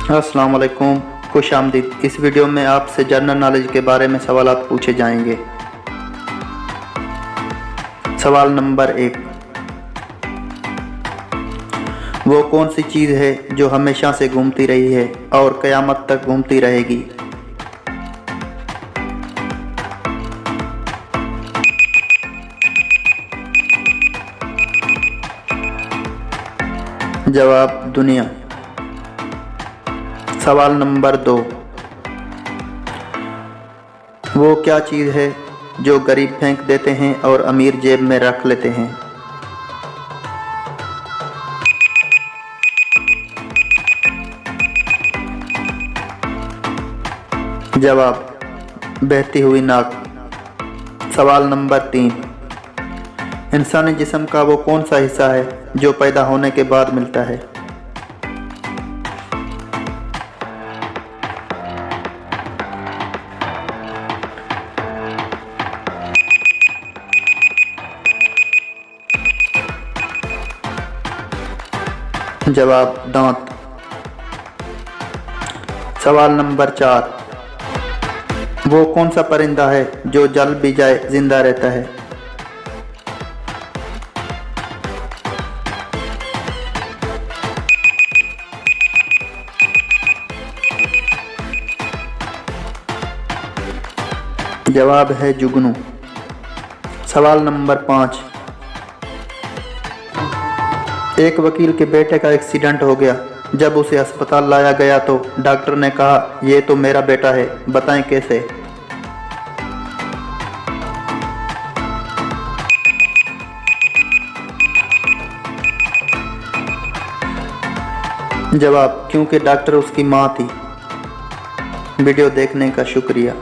अस्सलाम वालेकुम, खुश आमदीद। इस वीडियो में आपसे जनरल नॉलेज के बारे में सवालात पूछे जाएंगे। सवाल नंबर 1, वो कौन सी चीज़ है जो हमेशा से घूमती रही है और क़यामत तक घूमती रहेगी? जवाब दुनिया। सवाल नंबर 2, वो क्या चीज़ है जो गरीब फेंक देते हैं और अमीर जेब में रख लेते हैं? जवाब बहती हुई नाक। सवाल नंबर 3, इंसानी जिस्म का वो कौन सा हिस्सा है जो पैदा होने के बाद मिलता है? जवाब दांत। सवाल नंबर 4, वो कौन सा परिंदा है जो जल भी जाए जिंदा रहता है? जवाब है जुगनू। सवाल नंबर 5, एक वकील के बेटे का एक्सीडेंट हो गया। जब उसे अस्पताल लाया गया तो डॉक्टर ने कहा, ये तो मेरा बेटा है, बताएं कैसे? जवाब क्योंकि डॉक्टर उसकी माँ थी। वीडियो देखने का शुक्रिया।